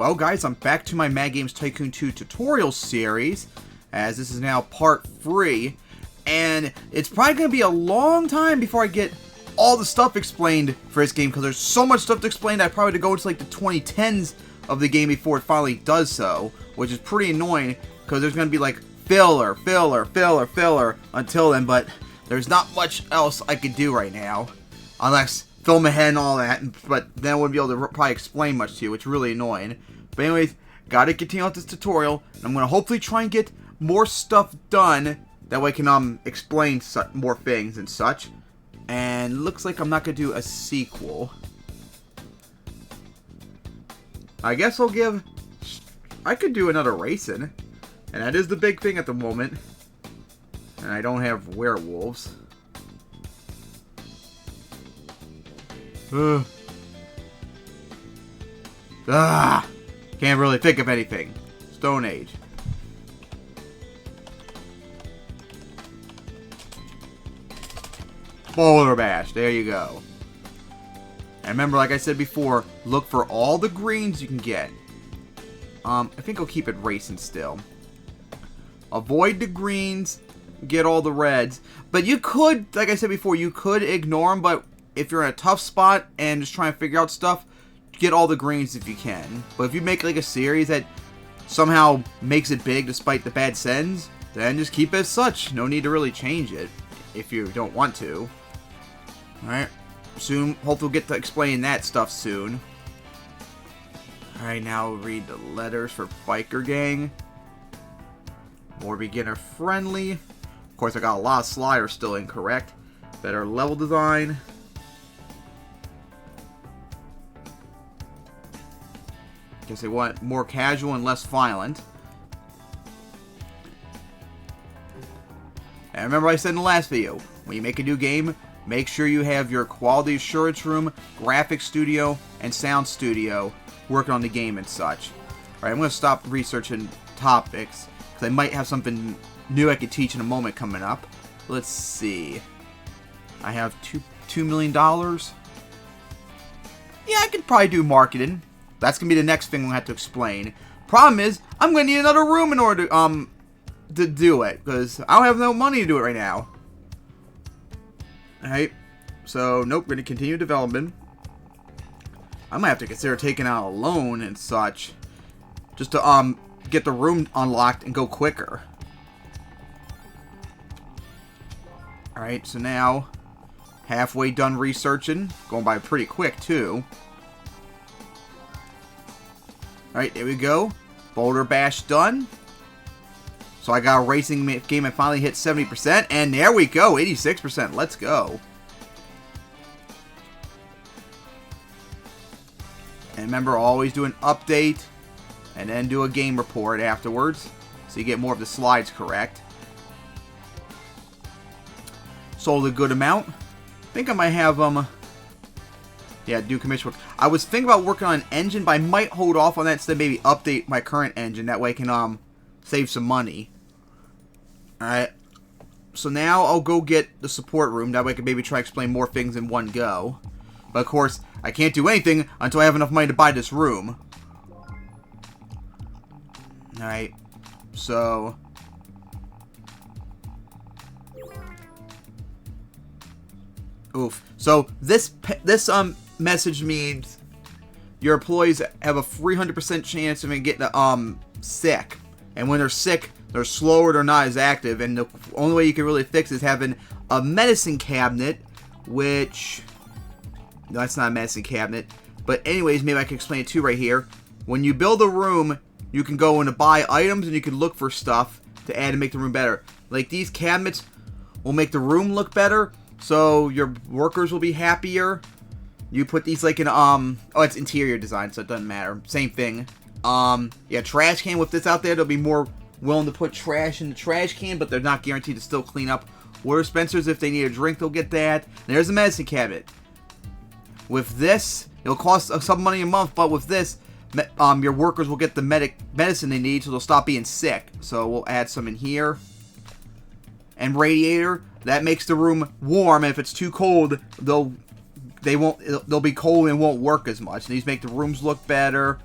Well guys, I'm back to my Mad Games Tycoon 2 tutorial series, as this is now part 3, and it's probably going to be a long time before I get all the stuff explained for this game, because there's so much stuff to explain that I probably have to go into like the 2010s of the game before it finally does so, which is pretty annoying, because there's going to be like filler until then, but there's not much else I could do right now, unless film ahead and all that, but then I wouldn't be able to probably explain much to you, which is really annoying. But anyways, gotta continue with this tutorial, and I'm gonna hopefully try and get more stuff done, that way I can explain more things and such. And looks like I'm not gonna do a sequel. I guess I could do another racing, and that is the big thing at the moment. And I don't have werewolves. Can't really think of anything. Stone Age. Boulder Bash. There you go. And remember, like I said before, look for all the greens you can get. I think I'll keep it racing still. Avoid the greens. Get all the reds. But you could, like I said before, you could ignore them, but if you're in a tough spot and just trying to figure out stuff, get all the greens if you can. But if you make like a series that somehow makes it big despite the bad sends, then just keep it as such. No need to really change it if you don't want to. Alright, soon, hopefully we'll get to explain that stuff soon. Alright, now we'll read the letters for Biker Gang. More beginner friendly. Of course, I got a lot of sliders still incorrect. Better level design. Guess they want more casual and less violent. And remember I said in the last video, when you make a new game, make sure you have your quality assurance room, graphics studio, and sound studio working on the game and such. Alright, I'm going to stop researching topics, because I might have something new I could teach in a moment coming up. Let's see. I have $2 million. Yeah, I could probably do marketing. That's going to be the next thing we'll have to explain. Problem is, I'm going to need another room in order to do it, because I don't have no money to do it right now. Alright, so nope, we're going to continue development. I might have to consider taking out a loan and such, just to get the room unlocked and go quicker. Alright, so now, halfway done researching, going by pretty quick too. Alright, there we go. Boulder Bash done. So I got a racing game that finally hit 70%. And there we go, 86%. Let's go. And remember, always do an update. And then do a game report afterwards. So you get more of the slides correct. Sold a good amount. I think I might have, yeah, do commission work. I was thinking about working on an engine, but I might hold off on that instead. Maybe update my current engine. That way I can save some money. Alright. So now I'll go get the support room. That way I can maybe try to explain more things in one go. But of course, I can't do anything until I have enough money to buy this room. Alright. So oof. So this message means your employees have a 300% chance of getting sick, and when they're sick, they're slower, they're not as active, and the only way you can really fix is having a medicine cabinet, which no, that's not a medicine cabinet, but anyways, maybe I can explain it too right here. When you build a room, you can go in and buy items, and you can look for stuff to add and make the room better. Like these cabinets will make the room look better, so your workers will be happier. You put these like in, oh, it's interior design, so it doesn't matter. Same thing. Yeah, trash can with this out there, they'll be more willing to put trash in the trash can, but they're not guaranteed to still clean up. Water dispensers, if they need a drink, they'll get that. There's a medicine cabinet. With this, it'll cost some money a month, but with this, your workers will get the medicine they need, so they'll stop being sick. So we'll add some in here. And radiator, that makes the room warm. If it's too cold, they'll be cold and won't work as much. These make the rooms look better.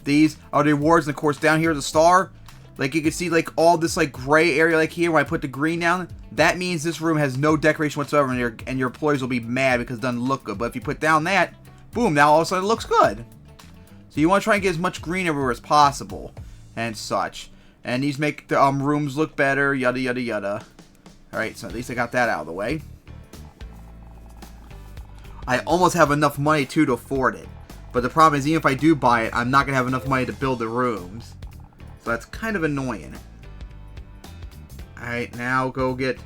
These are the rewards, and of course down here the star. Like you can see like all this like gray area like here when I put the green down. That means this room has no decoration whatsoever, and your employees will be mad because it doesn't look good. But if you put down that, boom, now all of a sudden it looks good. So you want to try and get as much green everywhere as possible and such. And these make the rooms look better, yada yada yada. Alright, so at least I got that out of the way. I almost have enough money too to afford it. But the problem is, even if I do buy it, I'm not going to have enough money to build the rooms. So that's kind of annoying. Alright, now go get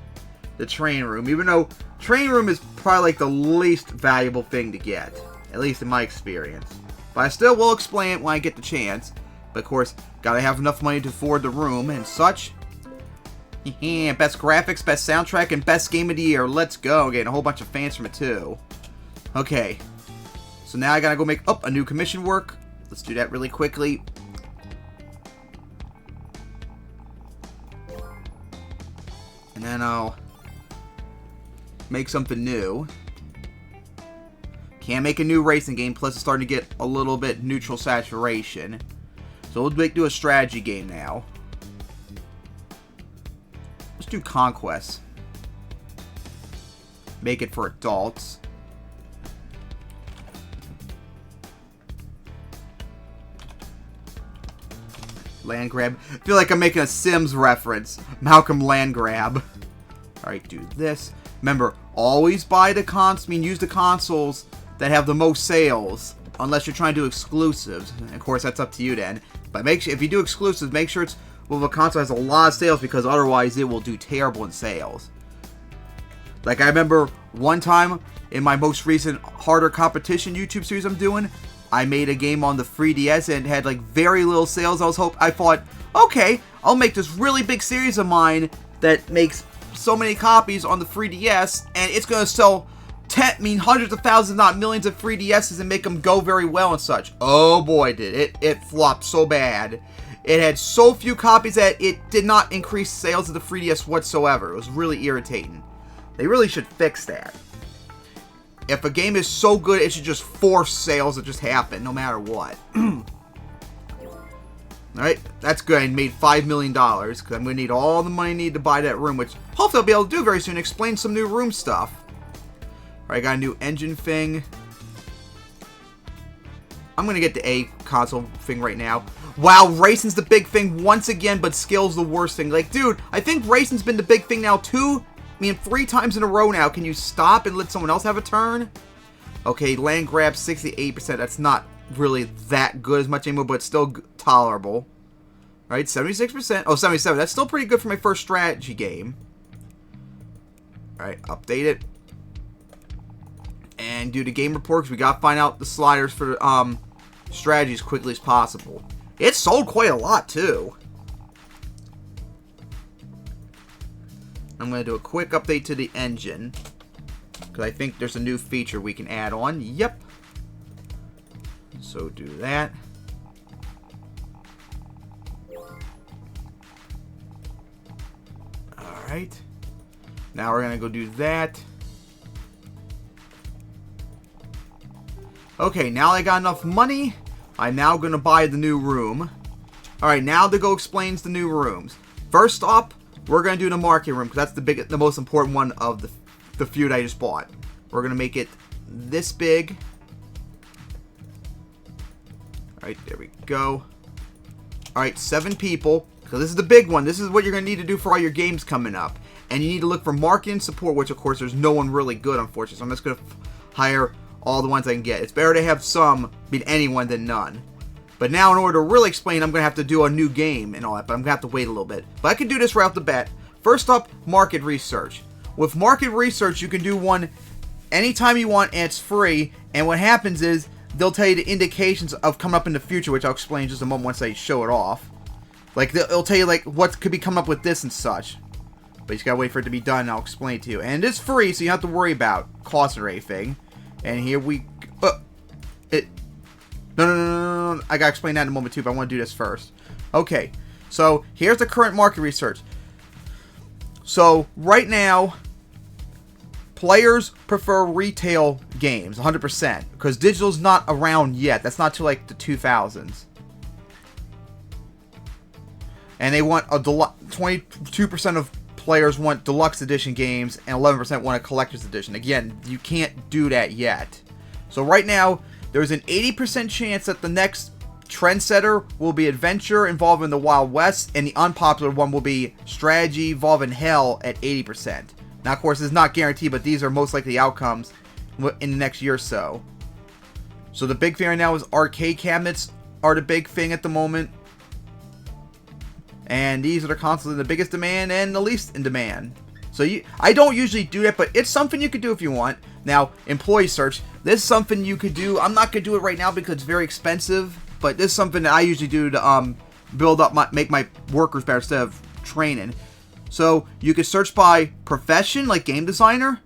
the train room. Even though train room is probably like the least valuable thing to get. At least in my experience. But I still will explain it when I get the chance. But of course, gotta have enough money to afford the room and such. Best graphics, best soundtrack, and best game of the year. Let's go. Getting a whole bunch of fans from it too. Okay. So now I gotta go make a new commission work. Let's do that really quickly. And then I'll make something new. Can't make a new racing game, plus it's starting to get a little bit neutral saturation. So we'll do a strategy game now. Let's do Conquest. Make it for adults. Land grab. I feel like I'm making a Sims reference. Malcolm land grab. Alright, do this. Remember, always buy use the consoles that have the most sales. Unless you're trying to do exclusives. And of course, that's up to you then. But make sure, if you do exclusives, make sure it's with a console that has a lot of sales, because otherwise it will do terrible in sales. Like, I remember one time in my most recent Harder Competition YouTube series I'm doing, I made a game on the 3DS and it had like very little sales. I thought, okay, I'll make this really big series of mine that makes so many copies on the 3DS, and it's going to sell hundreds of thousands, not millions of 3DSs, and make them go very well and such. Oh boy, did it. It flopped so bad. It had so few copies that it did not increase sales of the 3DS whatsoever. It was really irritating. They really should fix that. If a game is so good, it should just force sales to just happen, no matter what. Alright, that's good. I made $5 million, because I'm going to need all the money I need to buy that room, which hopefully I'll be able to do very soon. Explain some new room stuff. Alright, got a new engine thing. I'm going to get the A console thing right now. Wow, racing's the big thing once again, but skill's the worst thing. Like, dude, I think racing's been the big thing now 3 times in a row now. Can you stop and let someone else have a turn? Okay, land grab 68%. That's not really that good as much anymore, but it's still tolerable. Alright, 76%. Oh, 77. That's still pretty good for my first strategy game. Alright, update it. And do the game report, because we gotta find out the sliders for strategy as quickly as possible. It sold quite a lot, too. I'm going to do a quick update to the engine, because I think there's a new feature we can add on. Yep. So do that. Alright. Now we're going to go do that. Okay, now I got enough money. I'm now going to buy the new room. Alright, now to go explains the new rooms. First up, we're going to do the market room, because that's the most important one of the few that I just bought. We're going to make it this big. Alright, there we go. Alright, 7 people. So this is the big one. This is what you're going to need to do for all your games coming up. And you need to look for marketing support, which of course there's no one really good, unfortunately. So I'm just going to hire all the ones I can get. It's better to have some, anyone than none. But now, in order to really explain, I'm going to have to do a new game and all that, but I'm going to have to wait a little bit. But I can do this right off the bat. First up, market research. With market research, you can do one anytime you want, and it's free. And what happens is, they'll tell you the indications of coming up in the future, which I'll explain in just a moment once I show it off. Like, it'll tell you, like, what could be coming up with this and such. But you just gotta wait for it to be done, and I'll explain it to you. And it is free, so you don't have to worry about cost or anything. And here we... No. I gotta explain that in a moment too, but I want to do this first. Okay, so here's the current market research. So right now, players prefer retail games 100%, because digital's not around yet. That's not till like the 2000s. And they want a 22% of players want deluxe edition games, and 11% want a collector's edition. Again, you can't do that yet. So right now, there's an 80% chance that the next trendsetter will be adventure involving the Wild West, and the unpopular one will be strategy involving hell at 80%. Now, of course, it's not guaranteed, but these are most likely outcomes in the next year or so. So the big thing right now is arcade cabinets are the big thing at the moment. And these are the consoles in the biggest demand and the least in demand. So I don't usually do that, but it's something you could do if you want. Now, employee search. This is something you could do. I'm not going to do it right now because it's very expensive. But this is something that I usually do to build up make my workers better instead of training. So you could search by profession, like game designer.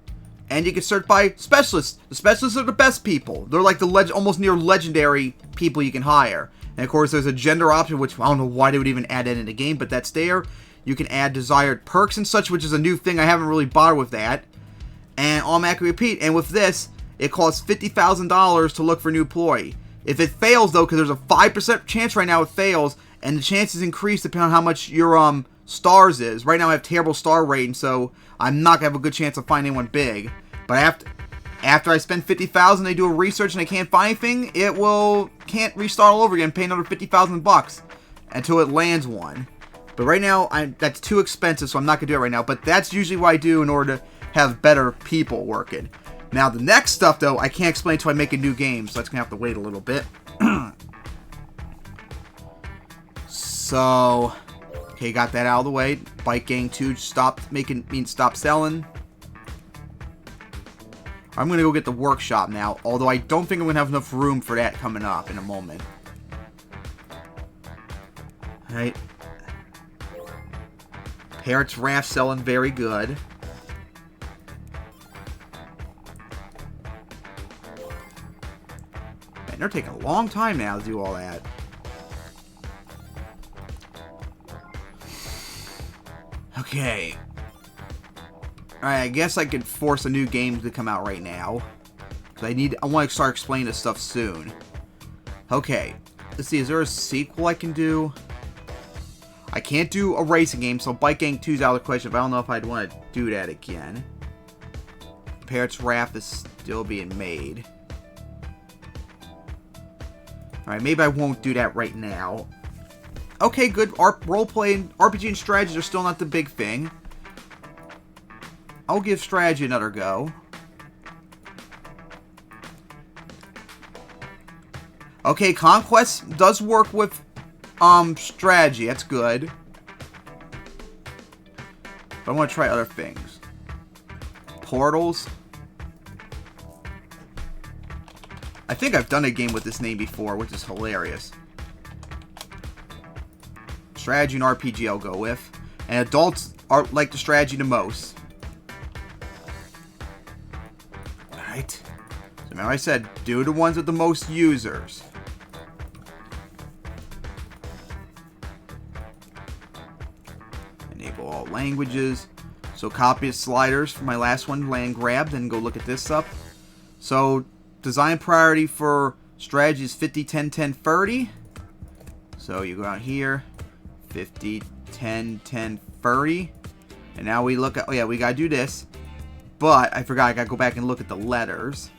And you can search by specialists. The specialists are the best people. They're like the almost near legendary people you can hire. And of course, there's a gender option, which I don't know why they would even add that in the game, but that's there. You can add desired perks and such, which is a new thing. I haven't really bothered with that. And automatically repeat. And with this, it costs $50,000 to look for a new employee. If it fails, though, because there's a 5% chance right now it fails, and the chances increase depending on how much your stars is. Right now I have terrible star rating, so I'm not going to have a good chance of finding anyone big. But after I spend $50,000, they do a research and they can't find anything, can't restart all over again, pay another $50,000 until it lands one. But right now, that's too expensive, so I'm not going to do it right now. But that's usually what I do in order to have better people working. Now, the next stuff, though, I can't explain until I make a new game, so that's going to have to wait a little bit. So, okay, got that out of the way. Bike Gang 2 stop selling. I'm going to go get the workshop now, although I don't think I'm going to have enough room for that coming up in a moment. Alright. Parrots Raft selling very good. Man, they're taking a long time now to do all that. Okay. Alright, I guess I could force a new game to come out right now. I want to start explaining this stuff soon. Okay. Let's see, is there a sequel I can do? I can't do a racing game, so Bike Gang 2 is out of the question, but I don't know if I'd want to do that again. Parrots Raft is still being made. Alright, maybe I won't do that right now. Okay, good. Role-playing, RPG and strategies are still not the big thing. I'll give strategy another go. Okay, Conquest does work with strategy. That's good. But I want to try other things. Portals. I think I've done a game with this name before, which is hilarious. Strategy and RPG I'll go with. And adults like the strategy the most. Alright. So remember I said, do the ones with the most users. Enable all languages. So copy the sliders for my last one, land grab, then go look at this up. So design priority for strategy is 50, 10, 10, 30. So you go out here, 50, 10, 10, 30. And now we look at, oh yeah, we gotta do this. But I forgot, I gotta go back and look at the letters.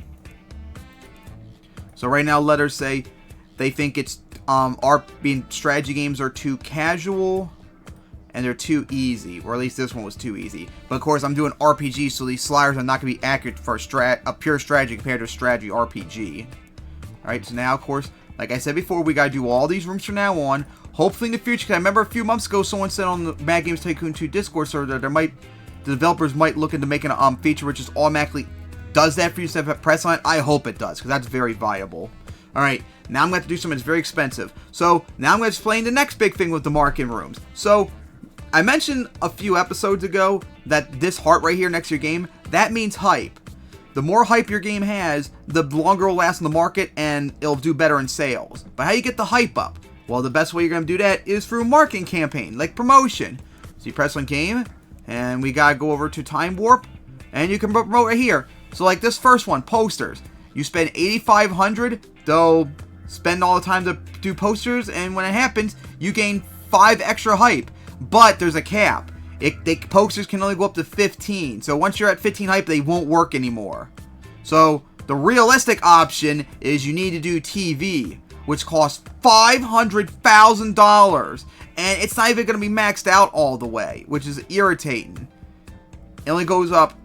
So right now letters say they think it's strategy games are too casual and they're too easy, or at least this one was too easy. But of course I'm doing RPG, so these sliders are not gonna be accurate for a pure strategy compared to a strategy RPG. Alright, so now of course, like I said before, we gotta do all these rooms from now on. Hopefully in the future, because I remember a few months ago someone said on the Mad Games Tycoon 2 Discord server that the developers might look into making a feature which just automatically does that for you instead of press on it. I hope it does, because that's very viable. Alright, now I'm going to have to do something that's very expensive. So, now I'm going to explain the next big thing with the market rooms. So, I mentioned a few episodes ago that this heart right here next to your game, that means hype. The more hype your game has, the longer it'll last in the market and it'll do better in sales. But how do you get the hype up? Well, the best way you're going to do that is through a marketing campaign, like promotion. So you press on game, and we got to go over to Time Warp, and you can promote right here. So like this first one, posters. You spend $8,500, they'll spend all the time to do posters, and when it happens, you gain 5 extra hype, but there's a cap. Posters can only go up to 15. So once you're at 15 hype, they won't work anymore. So the realistic option is you need to do TV, which costs $500,000. And it's not even going to be maxed out all the way, which is irritating. It only goes up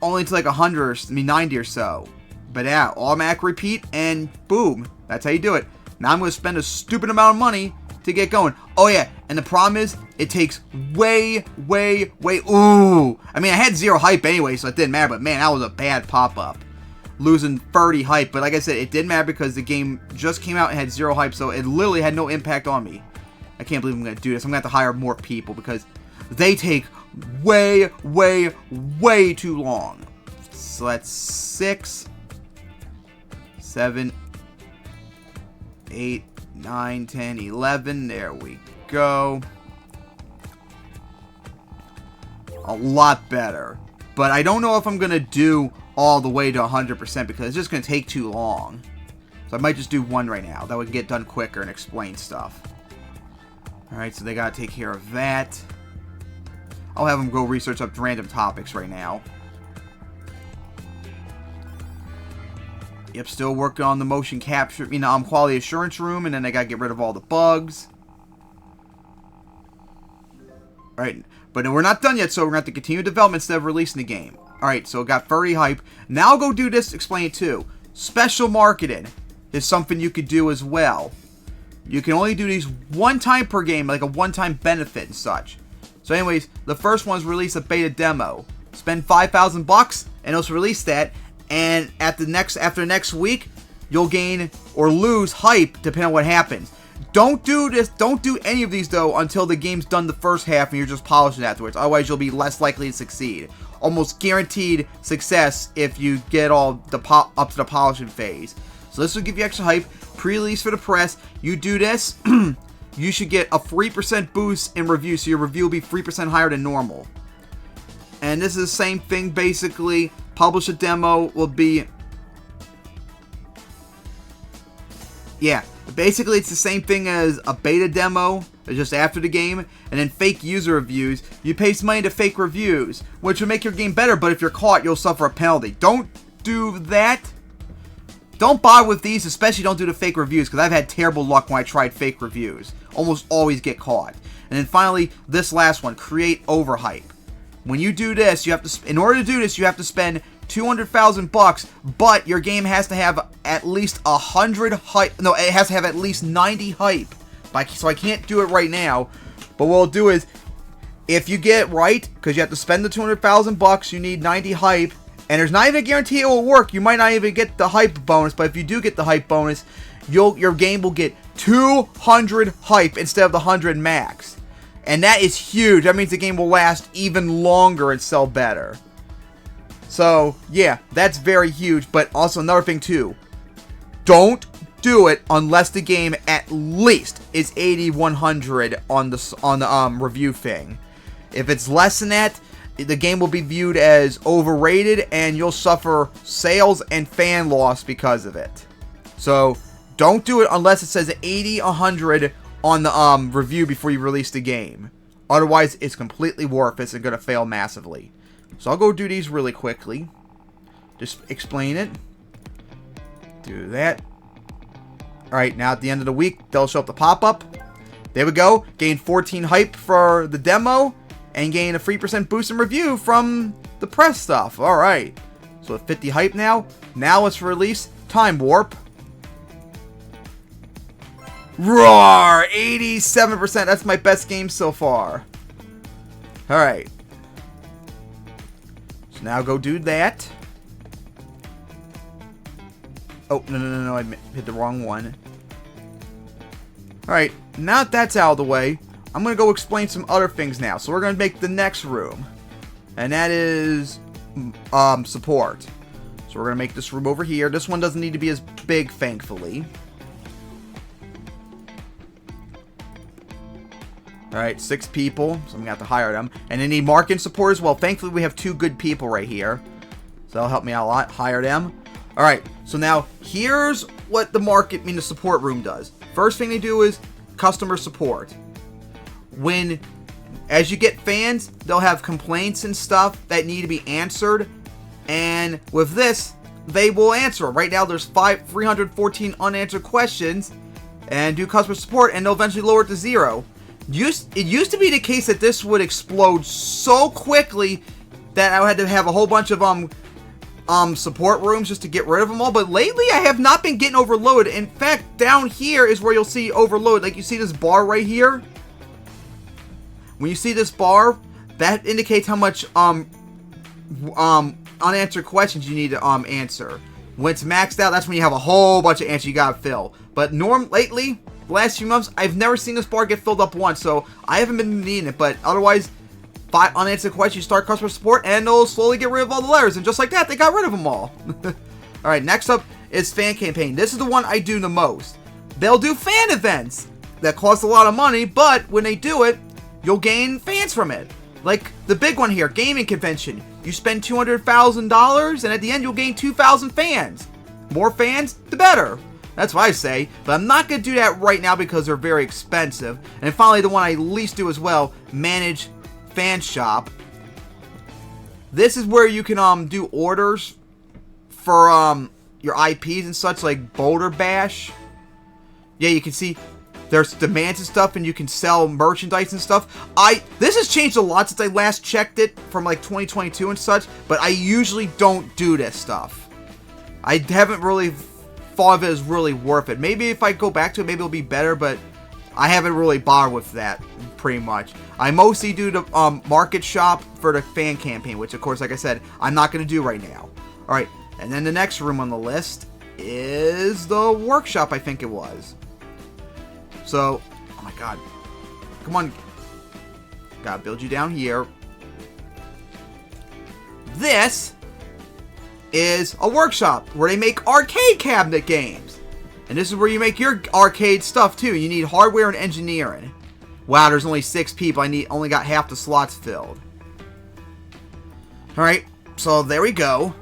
only to like 90 or so. But yeah, automatic repeat, and boom. That's how you do it. Now I'm going to spend a stupid amount of money to get going. Oh yeah, and the problem is, it takes way, ooh. I mean, I had 0 hype anyway, so it didn't matter, but man, that was a bad pop-up. Losing 30 hype, but like I said, it didn't matter because the game just came out and had 0 hype, so it literally had no impact on me. I can't believe I'm going to do this. I'm going to have to hire more people because they take way too long. So that's 6, 7, 8, 9, 10, 11. There we go. A lot better. But I don't know if I'm going to do all the way to 100% because it's just going to take too long. So I might just do 1 right now. That would get done quicker and explain stuff. Alright, so they got to take care of that. I'll have them go research up random topics right now. Yep, still working on the motion capture, quality assurance room, and then I gotta get rid of all the bugs. Alright, but we're not done yet, so we're gonna have to continue development instead of releasing the game. Alright, so it got 30 hype. Now I'll go do this, explain it too. Special marketing is something you could do as well. You can only do these 1 time per game, like a 1-time benefit and such. So anyways, the first one is release a beta demo. Spend $5,000 and it'll release that. And after next week, you'll gain or lose hype depending on what happens. Don't do this. Don't do any of these though until the game's done the first half and you're just polishing afterwards. Otherwise, you'll be less likely to succeed. Almost guaranteed success if you get all up to the polishing phase. So this will give you extra hype. Pre-release for the press. You do this, you should get a 3% boost in review. So your review will be 3% higher than normal. And this is the same thing basically. Publish a demo will be... Yeah, basically it's the same thing as a beta demo, just after the game. And then fake user reviews. You pay some money to fake reviews, which will make your game better, but if you're caught, you'll suffer a penalty. Don't do that. Don't bother with these, especially don't do the fake reviews, because I've had terrible luck when I tried fake reviews. Almost always get caught. And then finally, this last one, create overhype. When you do this, you have to, in order to do this, you have to spend $200,000, but your game has to have at least 100 hype. No, it has to have at least 90 hype. So I can't do it right now. But what we'll do is, if you get it right, because you have to spend the $200,000, you need 90 hype, and there's not even a guarantee it will work. You might not even get the hype bonus, but if you do get the hype bonus, your game will get 200 hype instead of the 100 max. And that is huge. That means the game will last even longer and sell better. So, yeah, that's very huge. But also another thing, too. Don't do it unless the game at least is 80, 100 on the review thing. If it's less than that, the game will be viewed as overrated and you'll suffer sales and fan loss because of it. So, don't do it unless it says 80, 100 on the review before you release the game. Otherwise, it's completely worthless and going to fail massively. So I'll go do these really quickly. Just explain it. Do that. Alright, now at the end of the week, they'll show up the pop-up. There we go. Gain 14 hype for the demo. And gain a 3% boost in review from the press stuff. Alright. So at 50 hype now. Now let's release Time Warp. Roar! 87%. That's my best game so far. Alright. So now go do that. Oh, no. I hit the wrong one. Alright. Now that that's out of the way, I'm going to go explain some other things now. So we're going to make the next room. And that is support. So we're going to make this room over here. This one doesn't need to be as big, thankfully. Alright, 6 people, so I'm going to have to hire them. And they need marketing support as well. Thankfully, we have 2 good people right here. So that'll help me out a lot. Hire them. Alright, so now here's what the support room does. First thing they do is customer support. As you get fans, they'll have complaints and stuff that need to be answered. And with this, they will answer. Right now, there's 314 unanswered questions. And do customer support, and they'll eventually lower it to 0. It used to be the case that this would explode so quickly that I had to have a whole bunch of support rooms just to get rid of them all. But lately, I have not been getting overloaded. In fact, down here is where you'll see overload. Like, you see this bar right here? When you see this bar, that indicates how much unanswered questions you need to answer. When it's maxed out, that's when you have a whole bunch of answers you gotta fill. But lately, the last few months, I've never seen this bar get filled up once, so I haven't been needing it. But otherwise, 5 unanswered questions, you start customer support, and they'll slowly get rid of all the letters. And just like that, they got rid of them all. Alright, next up is fan campaign. This is the one I do the most. They'll do fan events that cost a lot of money, but when they do it, you'll gain fans from it. Like the big one here, gaming convention. You spend $200,000, and at the end, you'll gain 2,000 fans. More fans, the better. That's what I say, but I'm not going to do that right now because they're very expensive. And finally, the one I least do as well, manage fan shop. This is where you can do orders for your IPs and such, like Boulder Bash. Yeah, you can see there's demands and stuff, and you can sell merchandise and stuff. This has changed a lot since I last checked it from like 2022 and such, but I usually don't do this stuff. I haven't really thought of it as really worth it. Maybe if I go back to it, maybe it'll be better, but I haven't really bothered with that, pretty much. I mostly do the market shop for the fan campaign, which, of course, like I said, I'm not going to do right now. Alright, and then the next room on the list is the workshop, I think it was. So, oh my god. Come on. Gotta build you down here. This is a workshop where they make arcade cabinet games. And this is where you make your arcade stuff too. You need hardware and engineering. Wow, there's only 6 people. Only got half the slots filled. Alright, so there we go.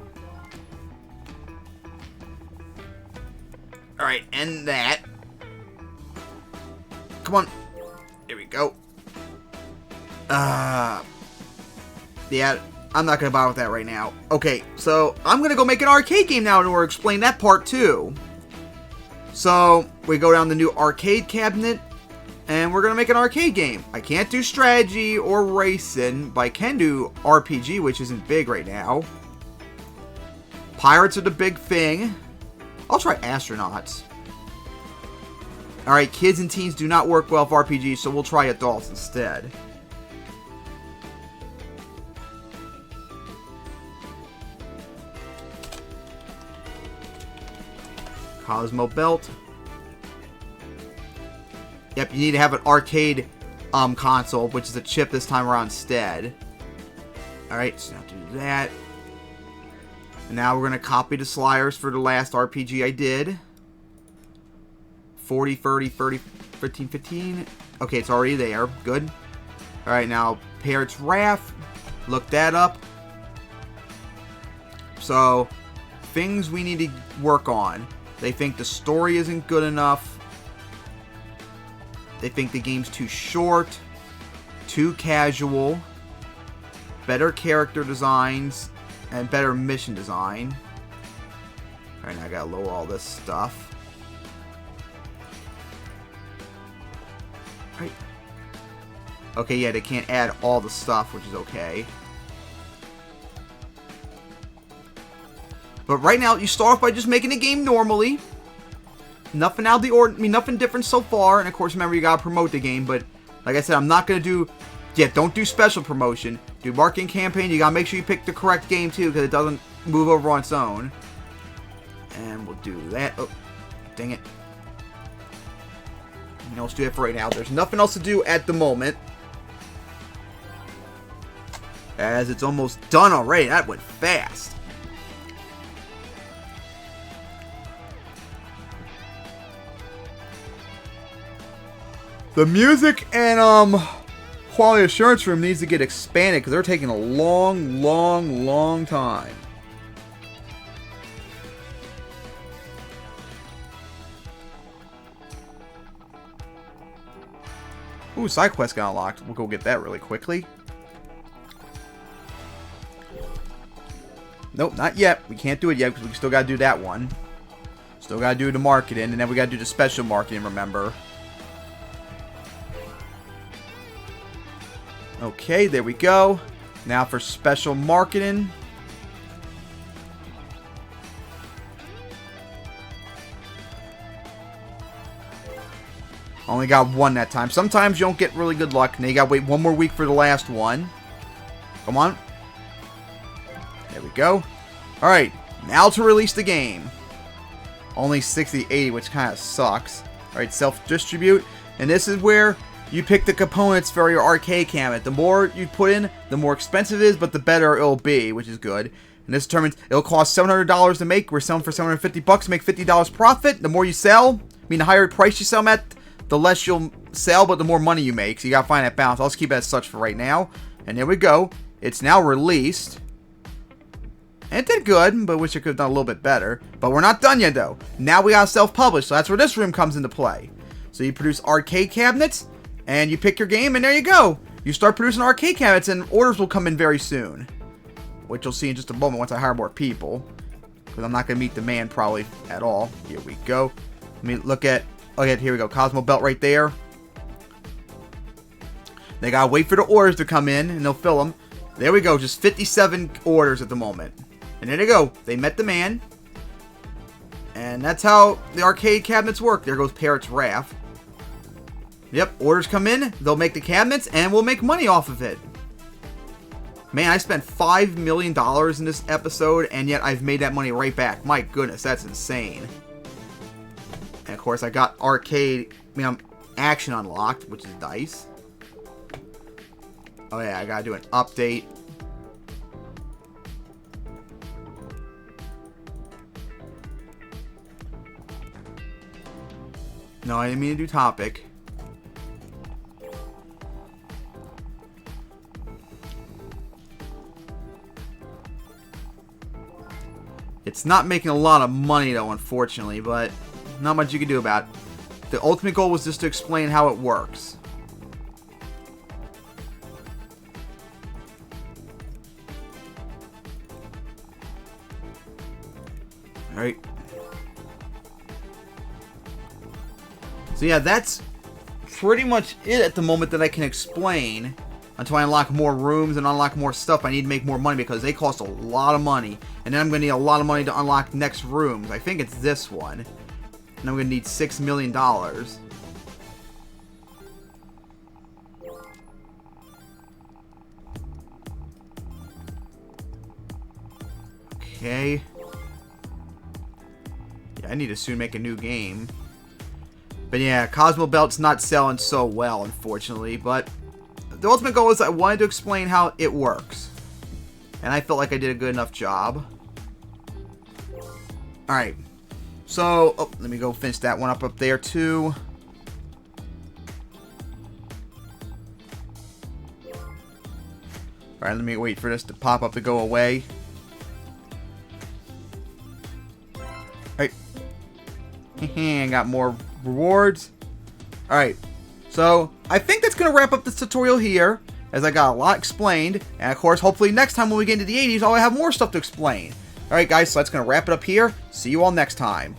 Alright, and that. Come on. There we go. Yeah, I'm not going to bother with that right now. Okay, so I'm going to go make an arcade game now in order to explain that part too. So, we go down the new arcade cabinet, and we're going to make an arcade game. I can't do strategy or racing, but I can do RPG, which isn't big right now. Pirates are the big thing. I'll try astronauts. Alright, kids and teens do not work well with RPGs, so we'll try adults instead. Cosmo Belt. Yep, you need to have an arcade console, which is a chip this time around instead. Alright, so now do that. And now we're going to copy the sliders for the last RPG I did. 40, 30, 30, 15, 15. Okay, it's already there. Good. Alright, now Parrot's Wrath. Look that up. So, things we need to work on. They think the story isn't good enough. They think the game's too short. Too casual. Better character designs. And better mission design. Alright, now I gotta lower all this stuff. Right. Okay, yeah, they can't add all the stuff, which is okay. But right now, you start off by just making the game normally. Nothing out of the ordinary. I mean, nothing different so far. And of course, remember, you gotta promote the game. But like I said, I'm not gonna do. Yeah, don't do special promotion. Do marketing campaign. You gotta make sure you pick the correct game too, because it doesn't move over on its own. And we'll do that. Oh, dang it. You know, let's do it for right now. There's nothing else to do at the moment. As it's almost done already. That went fast. The music and quality assurance room needs to get expanded because they're taking a long time. Ooh, side quest got unlocked. We'll go get that really quickly. Nope, not yet. We can't do it yet because we still got to do that one. Still got to do the marketing, and then we got to do the special marketing, remember. Okay, there we go. Now for special marketing. Only got one that time. Sometimes you don't get really good luck. Now you gotta wait one more week for the last one. Come on. There we go. Alright, now to release the game. Only 60-80, which kind of sucks. Alright, self-distribute. And this is where you pick the components for your arcade cabinet. The more you put in, the more expensive it is, but the better it'll be, which is good. And this determines it'll cost $700 to make. We're selling for $750 to make $50 profit. The more you sell, I mean the higher price you sell them at, the less you'll sell, but the more money you make. So you gotta find that balance. I'll just keep it as such for right now. And there we go. It's now released. And it did good, but wish it could have done a little bit better. But we're not done yet, though. Now we gotta self-publish, so that's where this room comes into play. So you produce arcade cabinets, and you pick your game, and there you go. You start producing arcade cabinets, and orders will come in very soon. Which you'll see in just a moment once I hire more people. Because I'm not gonna meet demand probably at all. Here we go. Let me look at... Okay, here we go. Cosmo Belt right there. They gotta wait for the orders to come in, and they'll fill them. There we go. Just 57 orders at the moment. And there they go. They met demand. And that's how the arcade cabinets work. There goes Parrot's Wrath. Yep, orders come in. They'll make the cabinets, and we'll make money off of it. Man, I spent $5 million in this episode, and yet I've made that money right back. My goodness, that's insane. And of course, I got action unlocked, which is nice. Oh yeah, I gotta do an update. No, I didn't mean to do topic. It's not making a lot of money though, unfortunately, but not much you can do about it. The ultimate goal was just to explain how it works. Alright. So yeah, that's pretty much it at the moment that I can explain. Until I unlock more rooms and unlock more stuff, I need to make more money because they cost a lot of money. And then I'm going to need a lot of money to unlock next rooms. I think it's this one. And I'm going to need $6 million. Okay. Yeah, I need to soon make a new game. But yeah, Cosmo Belt's not selling so well, unfortunately. But the ultimate goal is I wanted to explain how it works. And I felt like I did a good enough job. Alright. So, oh, let me go finish that one up there too. Alright, let me wait for this to pop up to go away. Alright. I got more rewards. Alright. So, I think that's going to wrap up this tutorial here, as I got a lot explained, and of course, hopefully next time when we get into the 80s, I'll have more stuff to explain. Alright guys, so that's going to wrap it up here. See you all next time.